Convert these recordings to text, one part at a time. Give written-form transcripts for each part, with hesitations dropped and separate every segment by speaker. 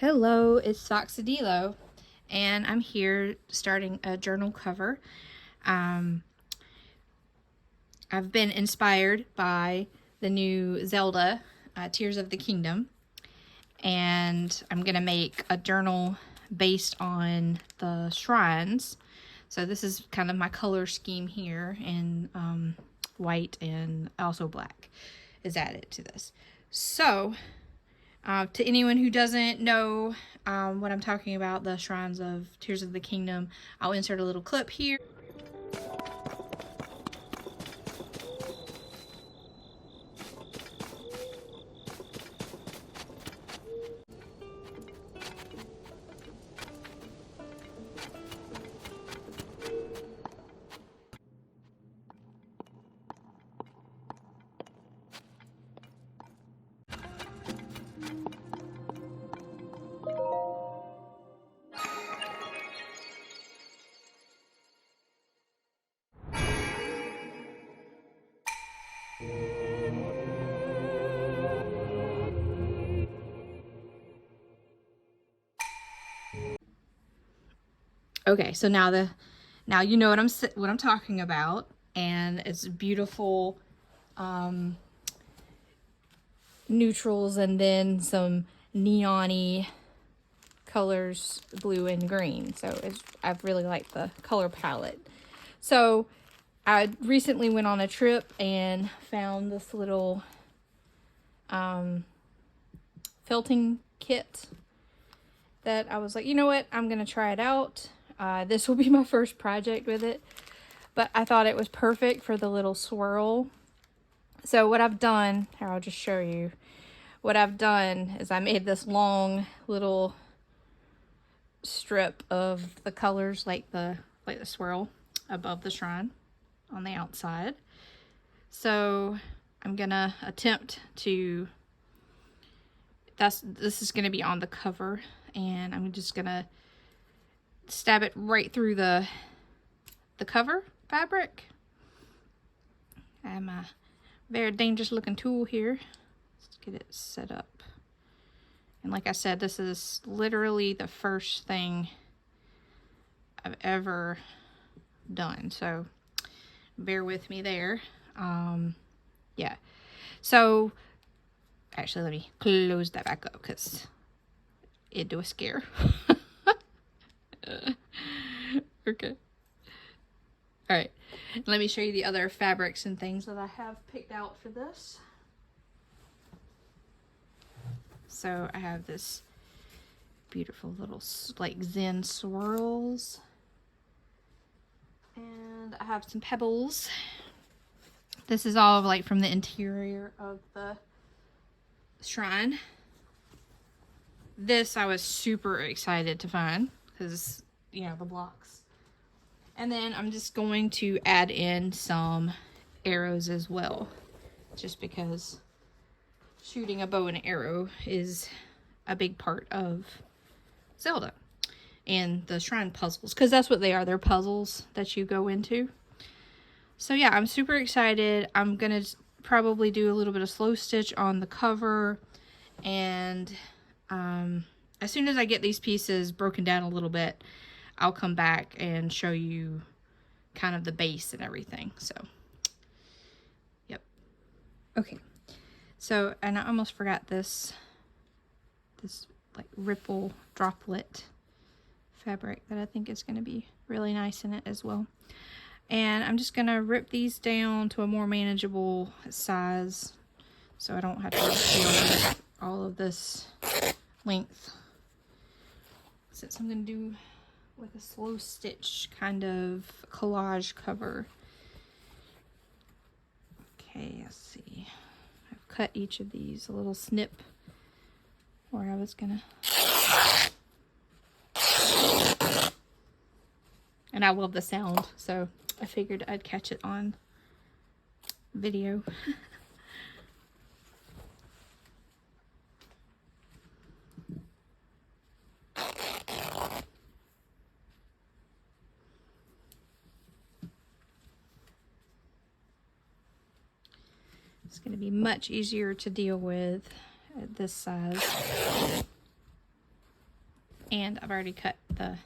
Speaker 1: Hello, it's Foxadeello, and I'm here starting a journal cover. I've been inspired by the new Zelda Tears of the Kingdom, and I'm going to make a journal based on the shrines. So this is kind of my color scheme here, and white and also black is added to this. So to anyone who doesn't know what I'm talking about, the Shrines of Tears of the Kingdom, I'll insert a little clip here. Okay, so now you know what I'm talking about, and it's beautiful neutrals and then some neon-y colors, blue and green. So I've really liked the color palette. So I recently went on a trip and found this little felting kit that I was like, you know what, I'm gonna try it out. This will be my first project with it, but I thought it was perfect for the little swirl. So what I've done, here I'll just show you. What I've done is I made this long little strip of the colors, like the swirl above the shrine on the outside. So I'm gonna attempt to, this is gonna be on the cover, and I'm just gonna stab it right through the cover fabric. I have my very dangerous looking tool here. Let's get it set up. And like I said, this is literally the first thing I've ever done, so bear with me there. Yeah, so actually let me close that back up because it do a scare. Okay, all right, let me show you the other fabrics and things that I have picked out for this. So I have this beautiful little like Zen swirls, and I have some pebbles. This is all like from the interior of the shrine. This I was super excited to find because, you know, the blocks. And then I'm just going to add in some arrows as well, just because shooting a bow and arrow is a big part of Zelda and the shrine puzzles, because that's what they are. They're puzzles that you go into. So yeah, I'm super excited. I'm gonna probably do a little bit of slow stitch on the cover, and as soon as I get these pieces broken down a little bit, I'll come back and show you kind of the base and everything. So yep. Okay, so, and I almost forgot this like ripple droplet fabric that I think is going to be really nice in it as well. And I'm just going to rip these down to a more manageable size so I don't have to deal with all of this length, since I'm going to do like a slow stitch kind of collage cover. Okay, let's see. I've cut each of these a little snip where I was gonna, and I love the sound, so I figured I'd catch it on video. It's going to be much easier to deal with at this size. and I've already cut the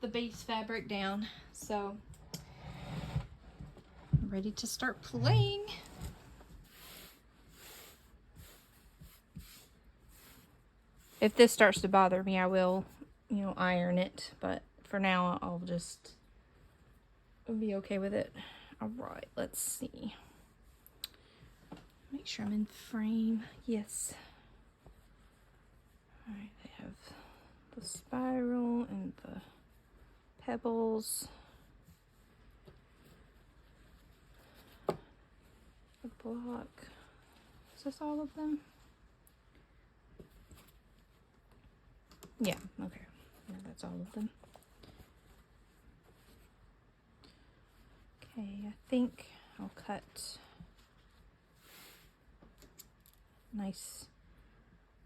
Speaker 1: base fabric down, so I'm ready to start playing. If this starts to bother me, I will, you know, iron it, but for now I'll just be okay with it. All right, let's see. Make sure I'm in frame. Yes. All right, I have the spiral and the pebbles. The block. Is this all of them? Yeah, okay. Yeah, that's all of them. Okay, I think I'll cut a nice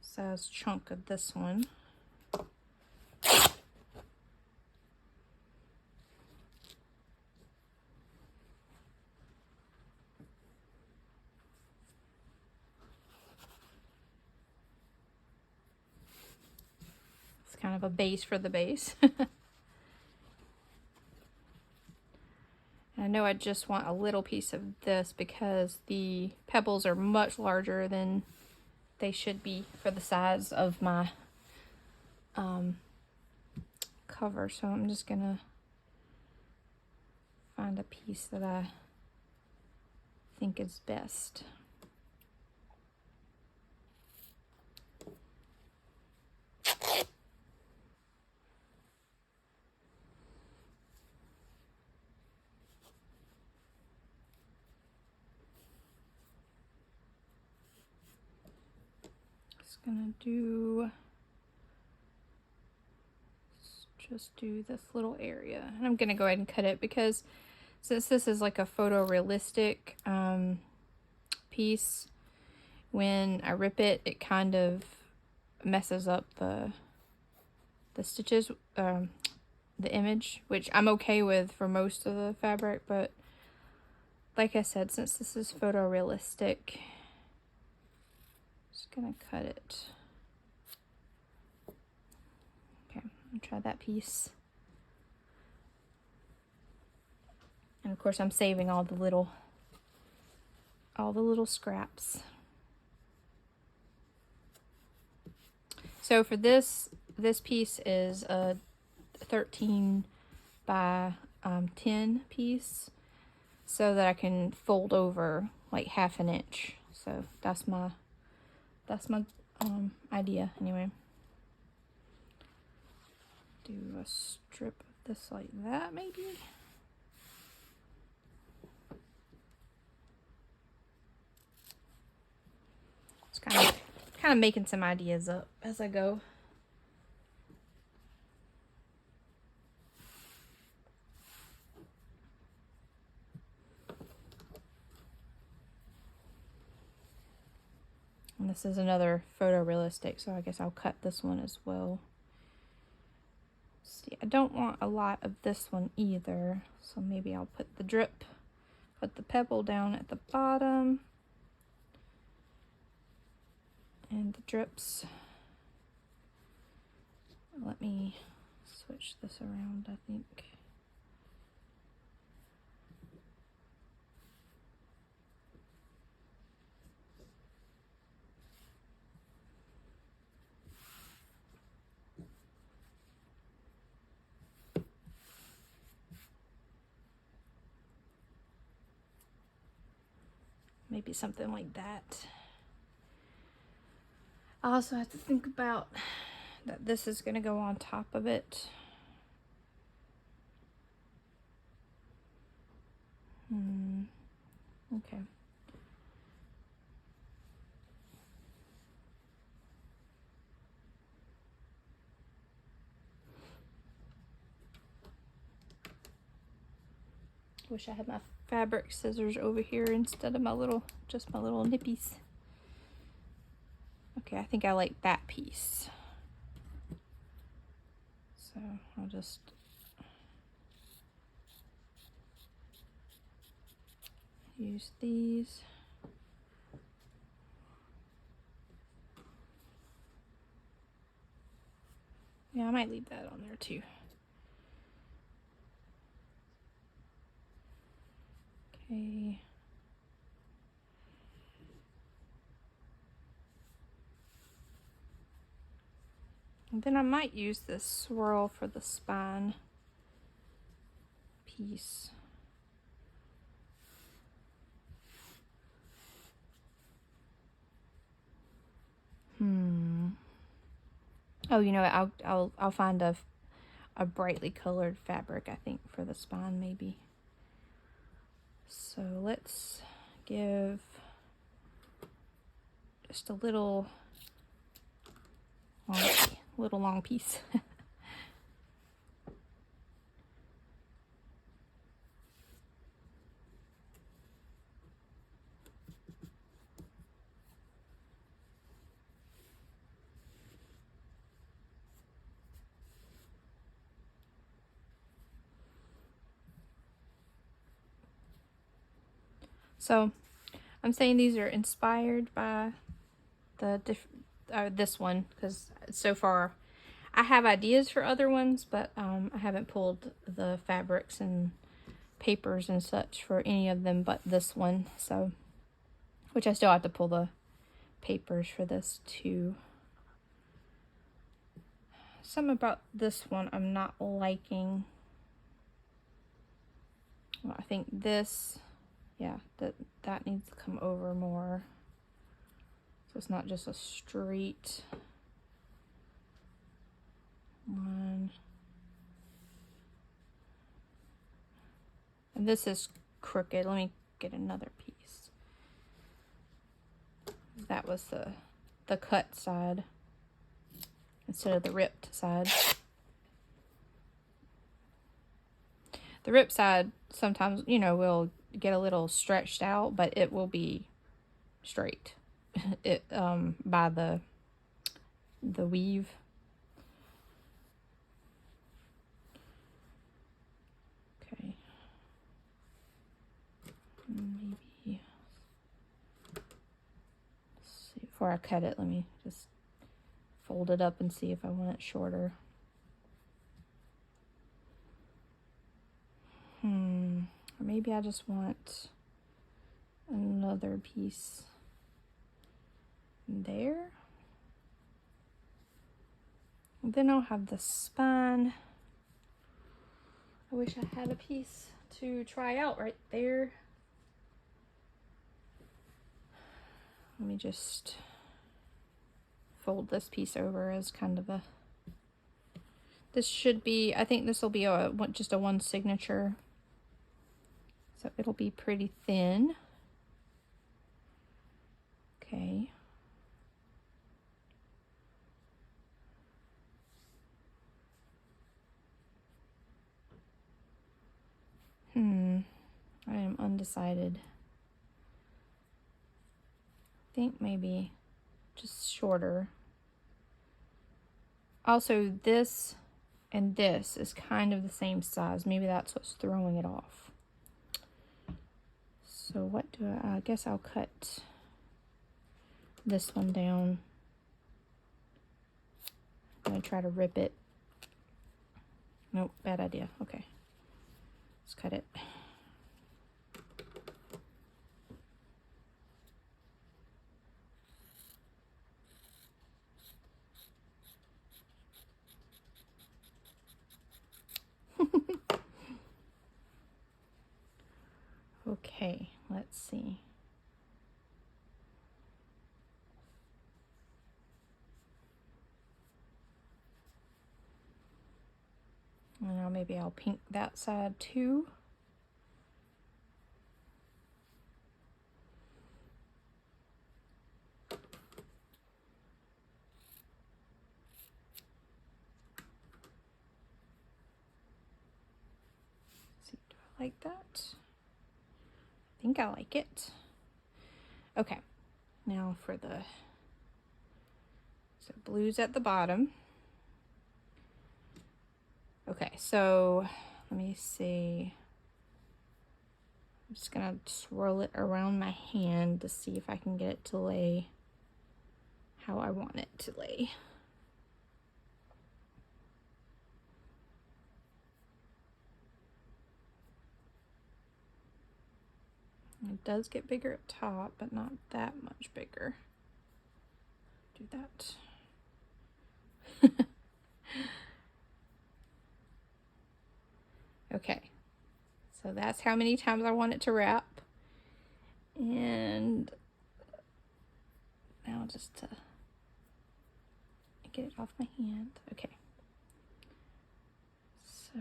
Speaker 1: size chunk of this one. It's kind of a base for the base. I know I just want a little piece of this because the pebbles are much larger than they should be for the size of my cover. So I'm just gonna find a piece that I think is best. Gonna just do this little area, and I'm gonna go ahead and cut it because since this is like a photorealistic piece, when I rip it, it kind of messes up the stitches, the image, which I'm okay with for most of the fabric, but like I said, since this is photorealistic, just gonna cut it. Okay, I'll try that piece. And of course I'm saving all the little scraps. So for this piece is a 13 by 10 piece, so that I can fold over like half an inch. So that's my idea anyway. Do a strip of this like that maybe. It's kind of making some ideas up as I go. And this is another photorealistic, so I guess I'll cut this one as well. See, I don't want a lot of this one either, so maybe I'll put the pebble down at the bottom. And the drips. Let me switch this around, I think. Maybe something like that. I also have to think about that this is going to go on top of it. Okay. Wish I had my fabric scissors over here instead of just my little nippies. Okay, I think I like that piece. So I'll just use these. Yeah, I might leave that on there too. Okay. And then I might use this swirl for the spine piece. Oh, you know what? I'll find a brightly colored fabric, I think, for the spine maybe. So let's give just a little long piece. So I'm saying these are inspired by the this one, because so far I have ideas for other ones, but I haven't pulled the fabrics and papers and such for any of them but this one. So, which I still have to pull the papers for this too. Something about this one I'm not liking. Well, I think this, yeah, that needs to come over more. So it's not just a straight one. And this is crooked. Let me get another piece. That was the cut side instead of the ripped side. The ripped side sometimes, you know, will get a little stretched out, but it will be straight. It by the weave. Okay. Maybe. Let's see. Before I cut it, let me just fold it up and see if I want it shorter. Or maybe I just want another piece there. And then I'll have the spine. I wish I had a piece to try out right there. Let me just fold this piece over as kind of a, this should be, I think this will be just a one signature. So it'll be pretty thin. Okay. I am undecided. I think maybe just shorter. Also, this and this is kind of the same size. Maybe that's what's throwing it off. So what do I guess I'll cut this one down. I'm gonna try to rip it. Nope, bad idea. Okay, let's cut it. Okay, let's see. And now maybe I'll pink that side too. See, do I like that? I think I like it. Okay, now for the, so blue's at the bottom. Okay, so let me see. I'm just gonna swirl it around my hand to see if I can get it to lay how I want it to lay. It does get bigger at top, but not that much bigger. Do that. Okay, so that's how many times I want it to wrap. And now just to get it off my hand. Okay. So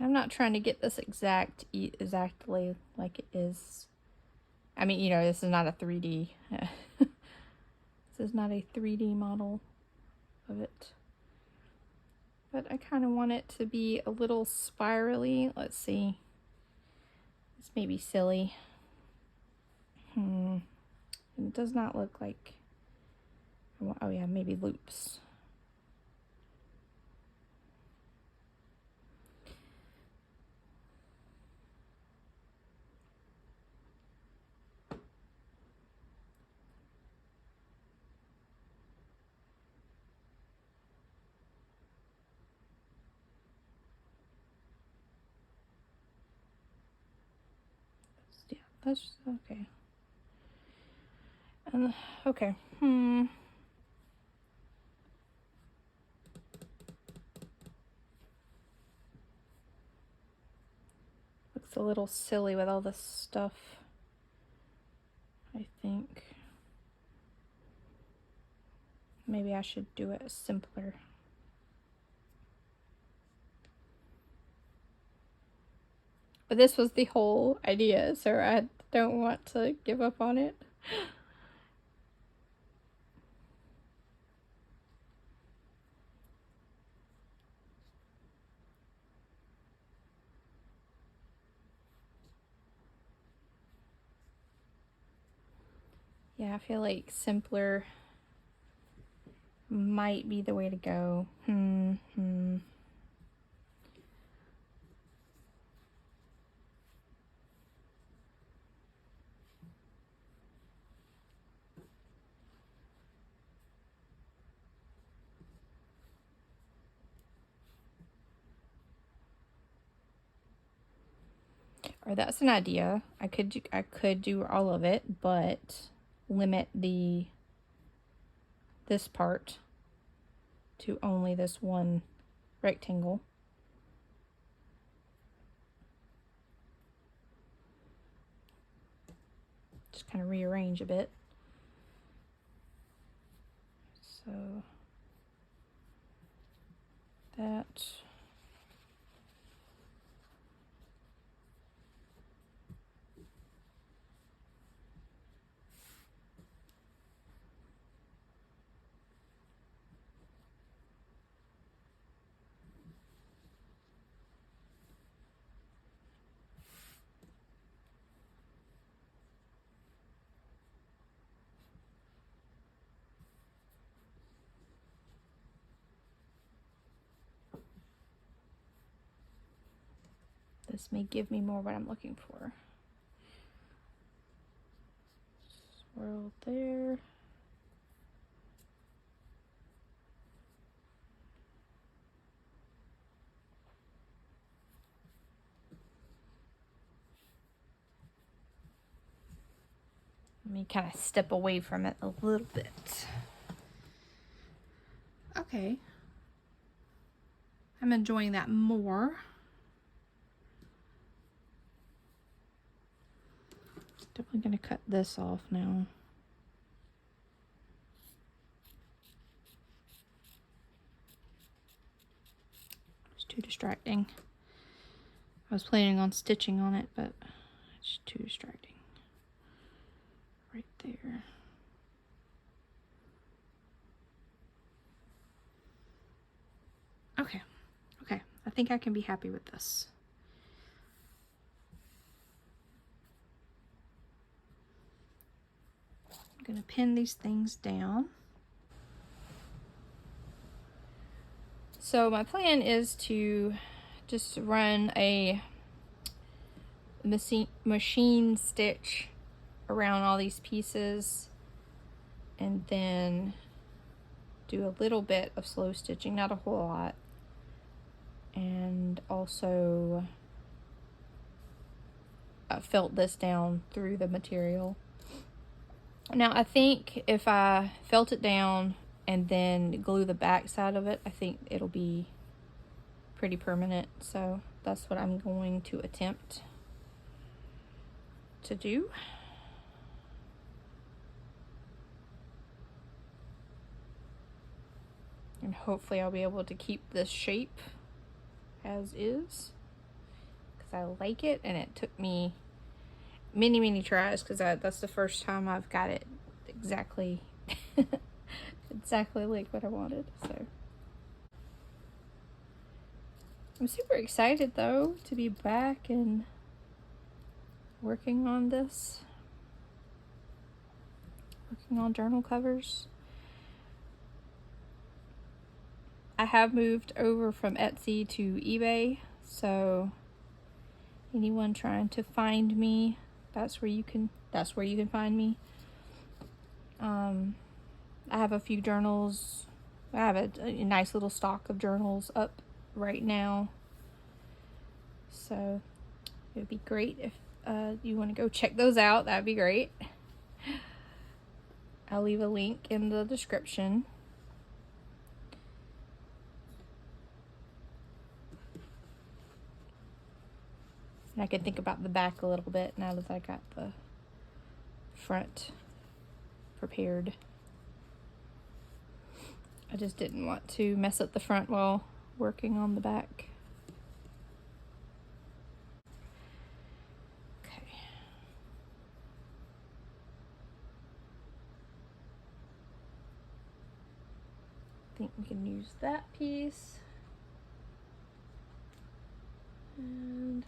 Speaker 1: I'm not trying to get this exactly like it is. I mean, you know, this is not a 3D. This is not a 3D model of it. But I kind of want it to be a little spirally. Let's see. This may be silly. It does not look like... Oh yeah, maybe loops. Yeah, that's okay. Okay. Looks a little silly with all this stuff, I think. Maybe I should do it simpler. But this was the whole idea, so I don't want to give up on it. Yeah, I feel like simpler might be the way to go. Or that's an idea. I could do all of it, but limit this part to only this one rectangle. Just kind of rearrange a bit. So that. This may give me more what I'm looking for. Swirl there. Let me kind of step away from it a little bit. Okay. I'm enjoying that more. Definitely going to cut this off now. It's too distracting. I was planning on stitching on it, but it's too distracting. Right there. Okay. Okay. I think I can be happy with this. I'm going to pin these things down. So my plan is to just run a machine stitch around all these pieces, and then do a little bit of slow stitching, not a whole lot. And also felt this down through the material. Now I think if I felt it down and then glue the back side of it, I think it'll be pretty permanent. So that's what I'm going to attempt to do. And hopefully I'll be able to keep this shape as is, because I like it, and it took me many tries, because that's the first time I've got it exactly exactly like what I wanted. So I'm super excited though to be back and working on this, working on journal covers. I have moved over from Etsy to eBay, so anyone trying to find me, that's where you can find me. I have a few journals. I have a nice little stock of journals up right now, so it would be great if you want to go check those out. That'd be great. I'll leave a link in the description. And I could think about the back a little bit now that I got the front prepared. I just didn't want to mess up the front while working on the back. Okay. I think we can use that piece. And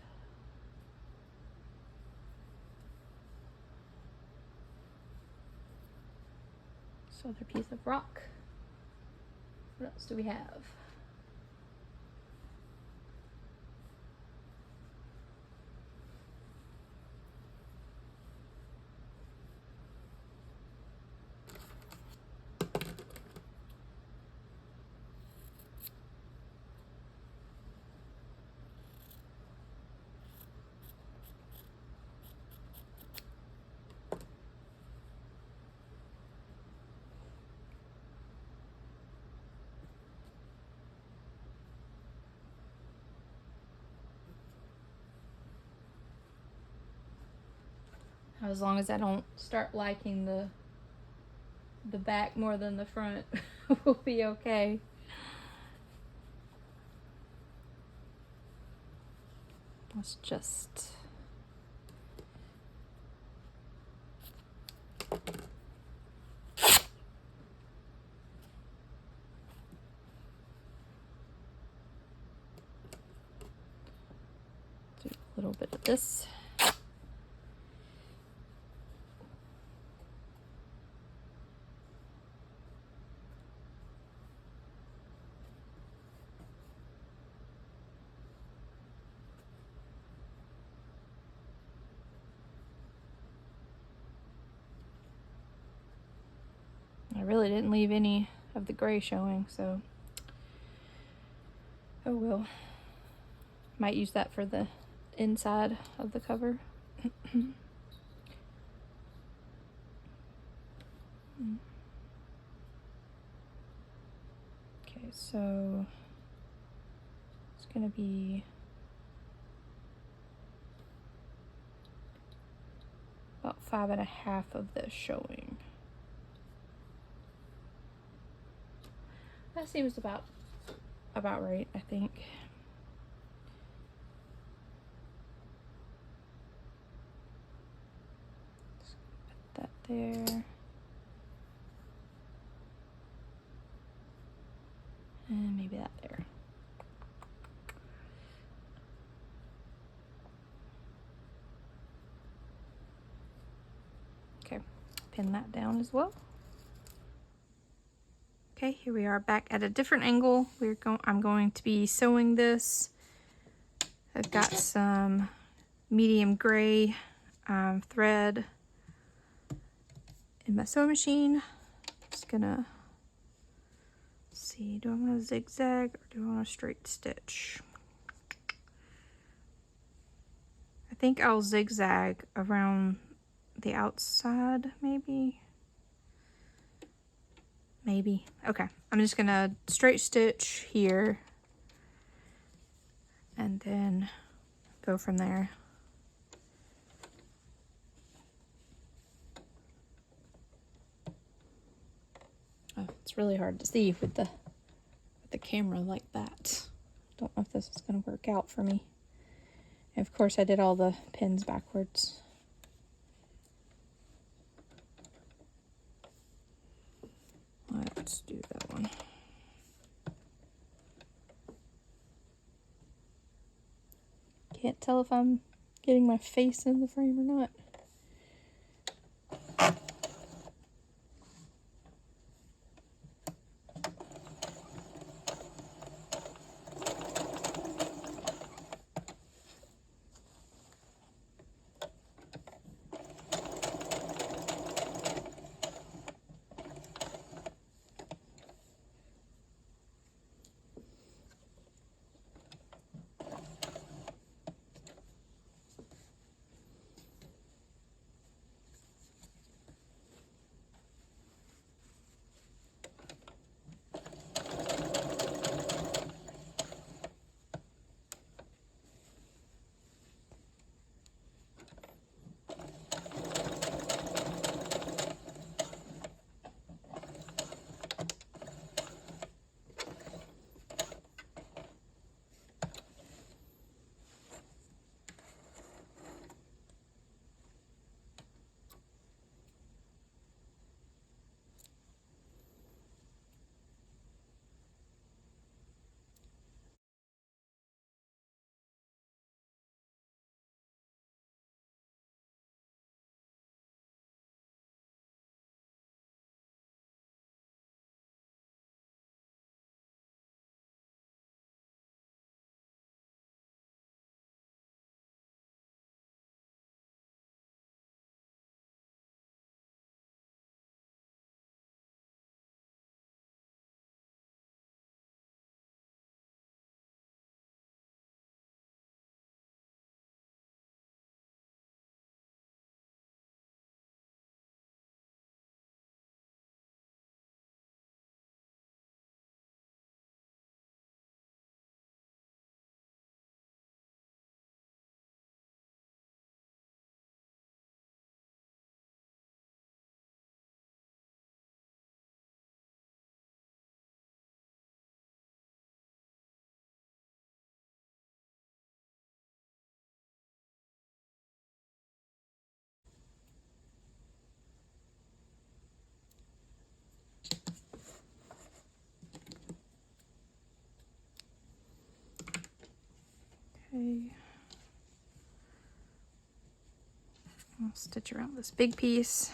Speaker 1: this other piece of rock. What else do we have? As long as I don't start liking the back more than the front, we'll be okay. Let's just do a little bit of this. I really didn't leave any of the gray showing, so oh well. Might use that for the inside of the cover. Okay, so it's gonna be about 5.5 of this showing. That seems about right, I think. Just put that there. And maybe that there. Okay, pin that down as well. Okay, here we are back at a different angle. I'm going to be sewing this. I've got some medium gray thread in my sewing machine. Just gonna see, do I want a zigzag or do I want a straight stitch? I think I'll zigzag around the outside, maybe. Maybe. Okay, I'm just gonna straight stitch here and then go from there. Oh, it's really hard to see with the camera like that. Don't know if this is gonna work out for me. And of course I did all the pins backwards. Let's do that one. Can't tell if I'm getting my face in the frame or not. Okay. I'll stitch around this big piece.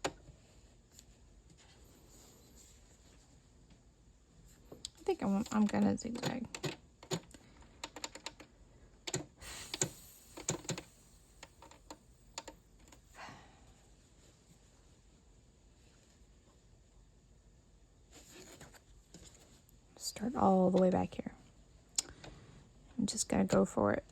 Speaker 1: I think I'm gonna zigzag. Start all the way back here. I'm just gonna go for it.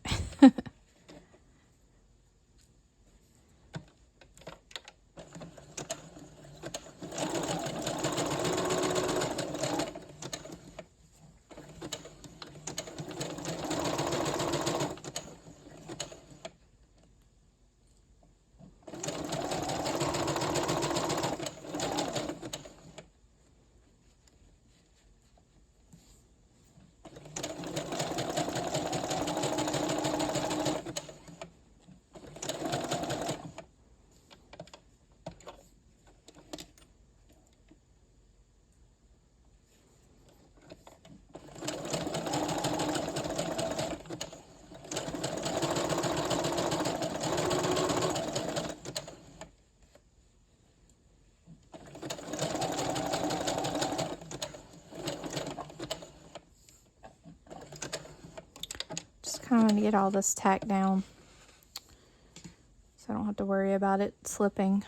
Speaker 1: Kind of get all this tacked down so I have to worry about it slipping.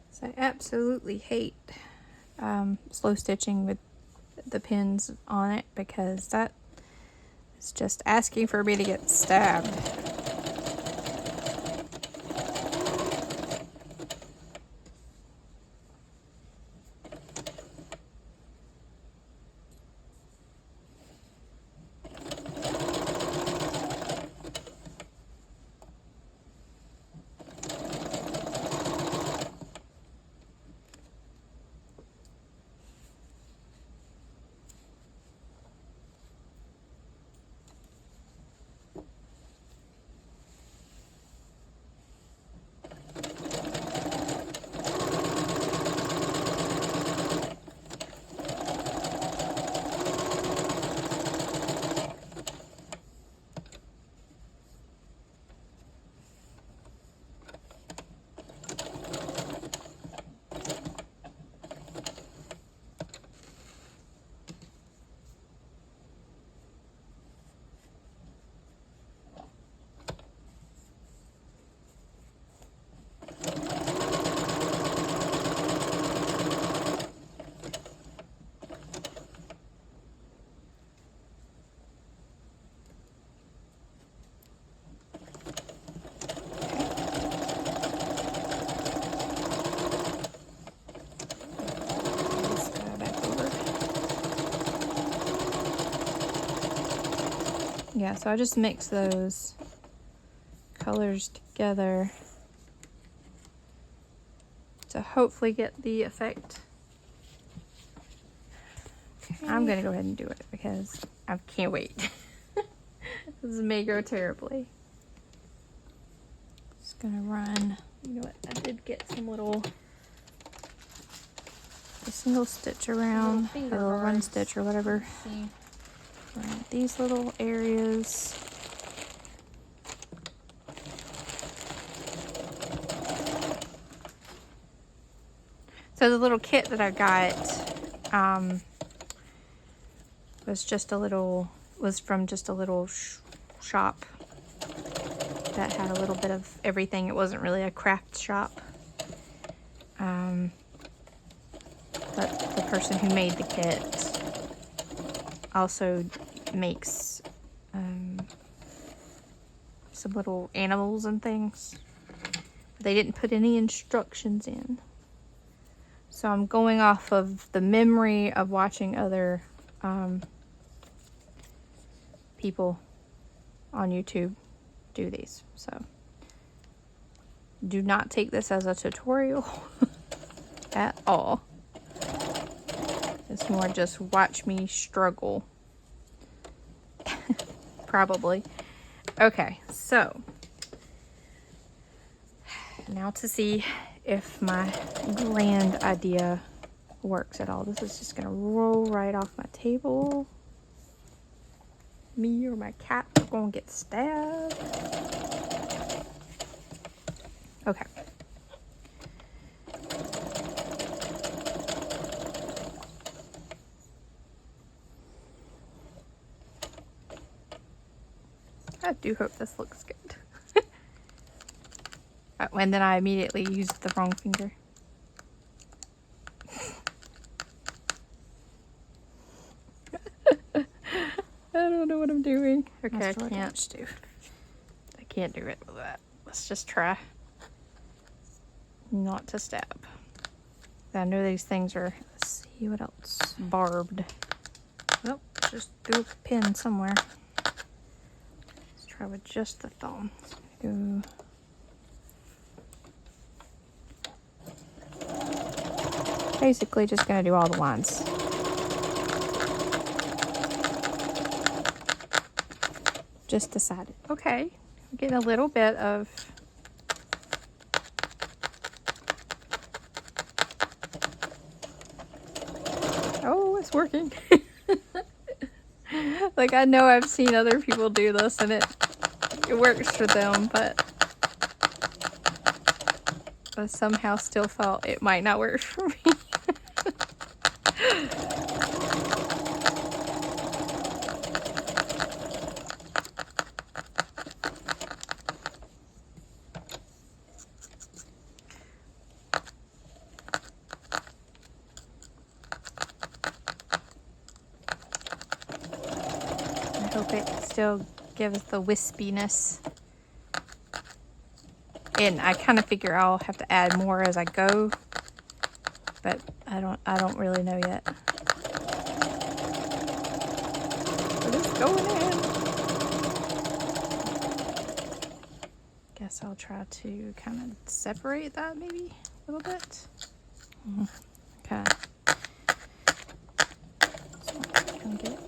Speaker 1: So I absolutely hate slow stitching with the pins on it, because that is just asking for me to get stabbed. Yeah, so I just mix those colors together to hopefully get the effect. Okay. I'm gonna go ahead and do it because I can't wait. This may go terribly. Just gonna run. You know what? I did get some little a single stitch around, a little run stitch or whatever. Around these little areas. So the little kit that I got was from just a little shop that had a little bit of everything. It wasn't really a craft shop. But the person who made the kit also makes some little animals and things. They didn't put any instructions in. So I'm going off of the memory of watching other people on YouTube do these. So do not take this as a tutorial at all. It's more just watch me struggle. Probably. Okay, so now to see if my grand idea works at all. This is just gonna roll right off my table. Me or my cat are gonna get stabbed. Okay. I do hope this looks good. And then I immediately used the wrong finger. I don't know what I'm doing. Okay, I can't do it with that. Let's just try not to stab. I know these things are, let's see what else, barbed. Oh, just threw a pin somewhere. Let's try with just the thumb. Go. Basically just gonna do all the lines. just decided. Okay, I'm getting a little bit of oh, it's working. Like, I know I've seen other people do this and it works for them, but I somehow still felt it might not work for me. I hope it still gives the wispiness. And I kind of figure I'll have to add more as I go, but I don't really know yet. But it's going in. Guess I'll try to kind of separate that maybe a little bit. Okay. So kind of get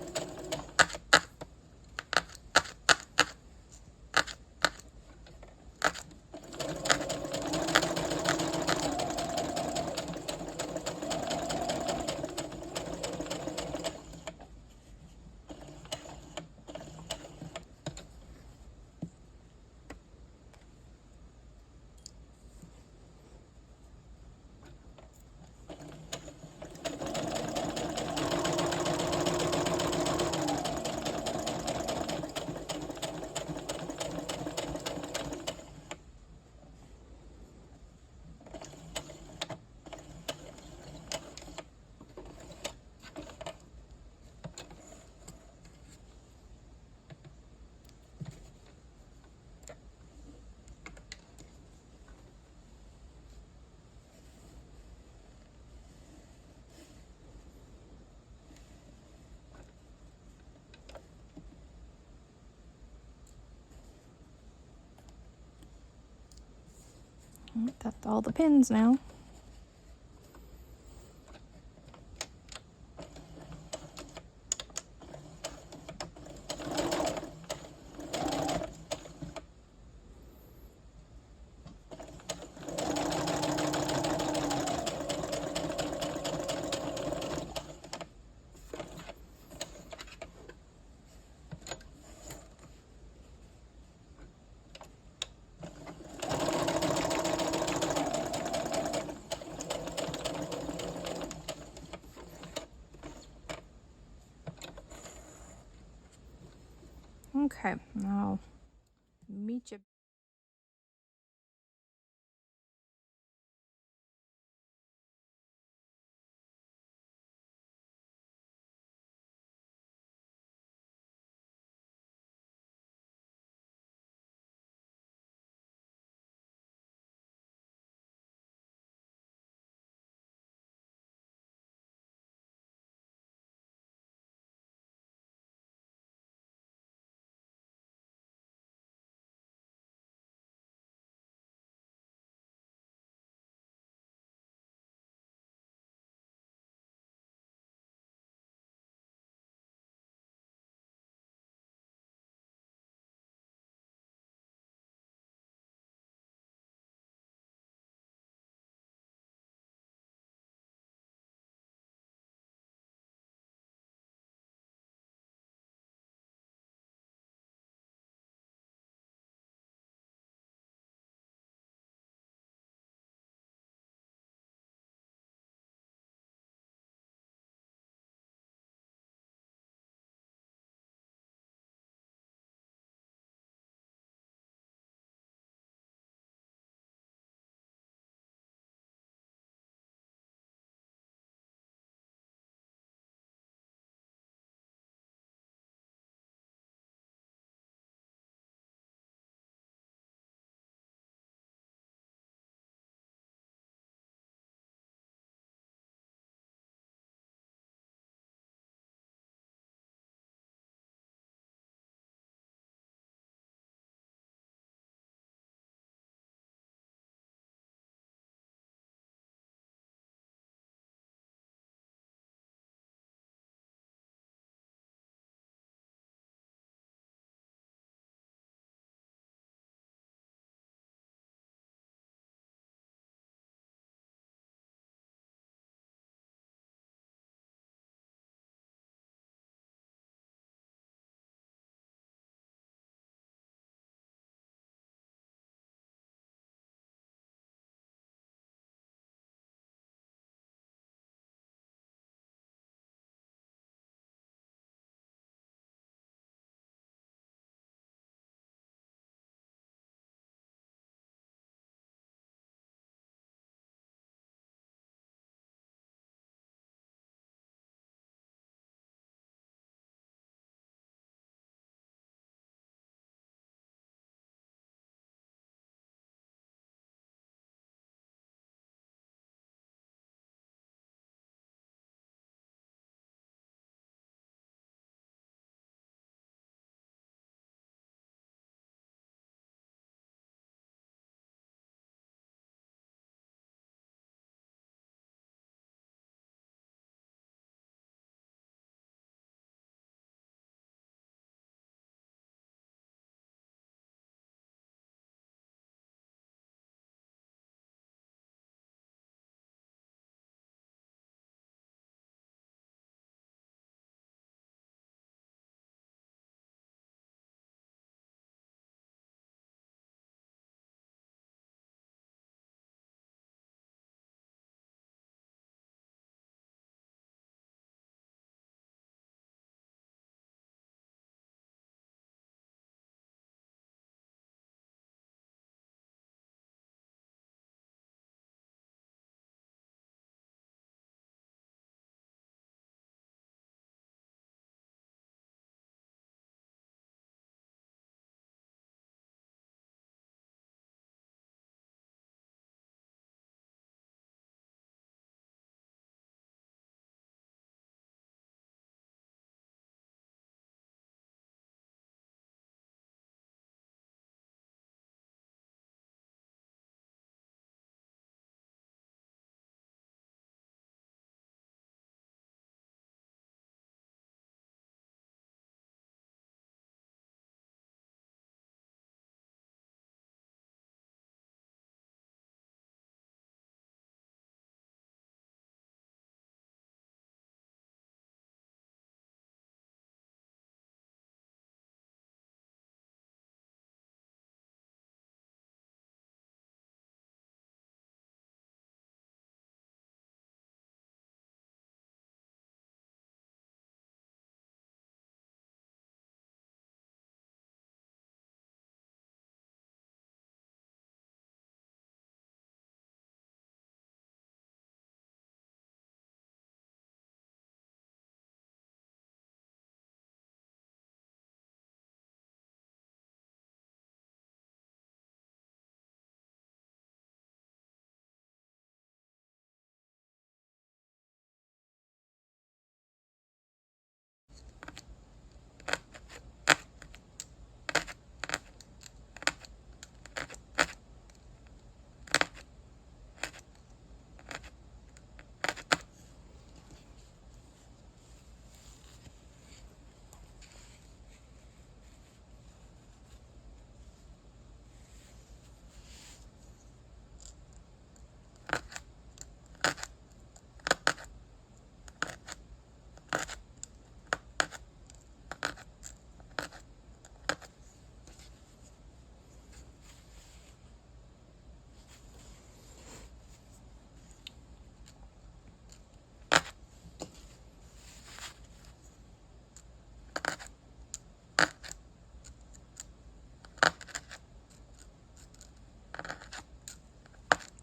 Speaker 1: that's all the pins now. Okay, now meet you.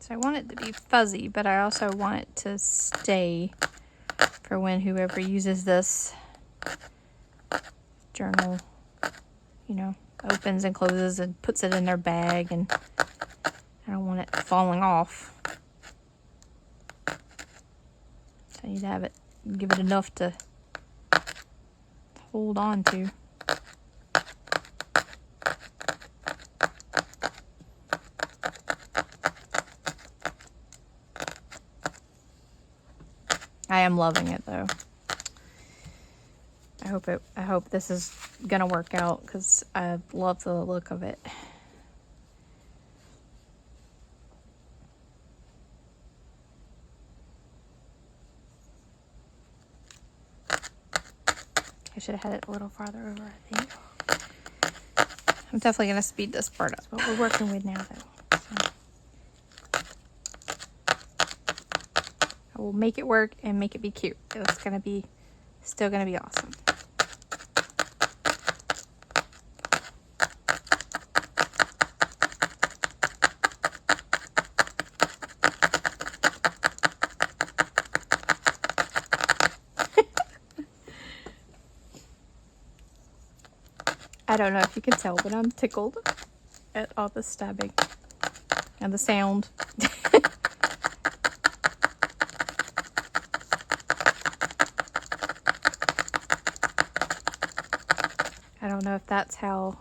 Speaker 1: So I want it to be fuzzy, but I also want it to stay for when whoever uses this journal, you know, opens and closes and puts it in their bag, and I don't want it falling off. So I need to have it, give it enough to hold on to. I am loving it though. I hope this is gonna work out because I love the look of it. I should have had it a little farther over, I think. I'm definitely gonna speed this part up. What we're working with now though. So I will make it work and make it be cute. It's gonna be still gonna be awesome. I don't know if you can tell, but I'm tickled at all the stabbing and the sound. I don't know if that's how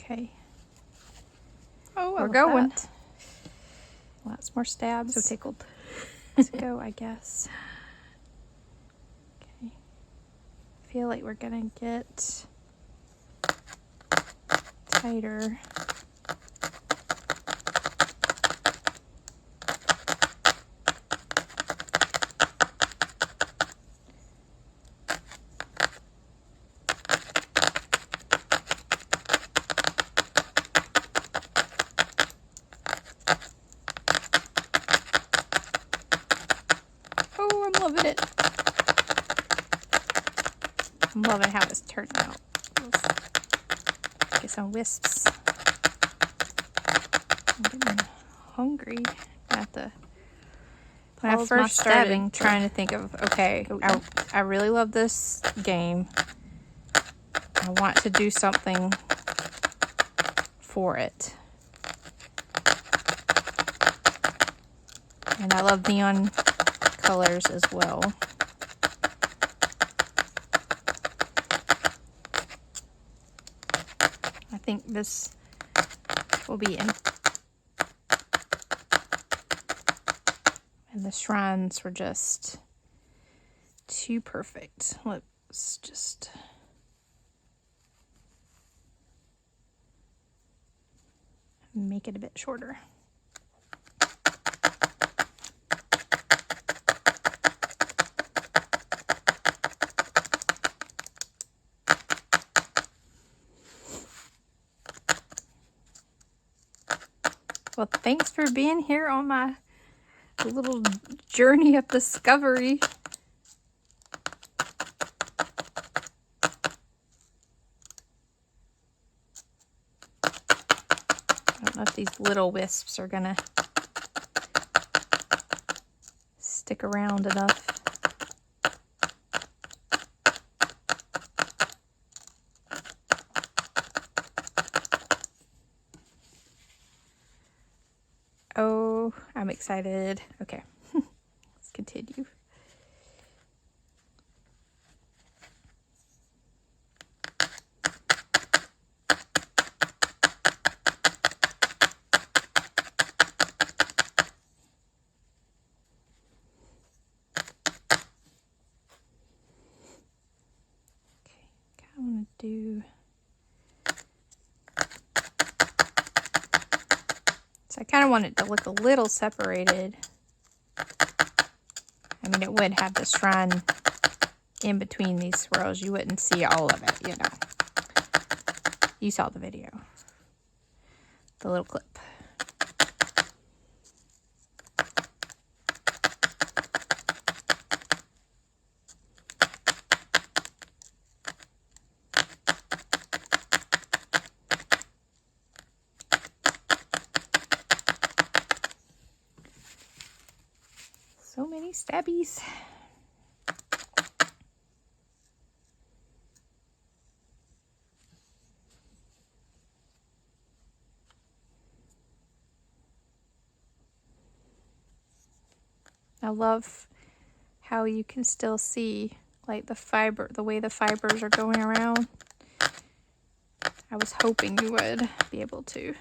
Speaker 1: okay. Oh, we're going. Lots more stabs. So tickled. Let's go, I guess. Okay. I feel like we're gonna get tighter. Oh, I'm loving it. I'm loving how it's turning out. Get some wisps. I'm getting hungry at the. When I first started trying to think of, okay, I really love this game. I want to do something for it. And I love neon colors as well. I think this will be in. And the shrines were just too perfect. Let's just make it a bit shorter. Well, thanks for being here on my little journey of discovery. I don't know if these little wisps are gonna stick around enough. Oh, I'm excited. Okay, let's continue. I want to do. So I kind of want it to look a little separated. I mean, it would have the shrine in between these swirls. You wouldn't see all of it, you know. You saw the video. The little clip. So many stabbies. I love how you can still see like the way the fibers are going around. I was hoping you would be able to.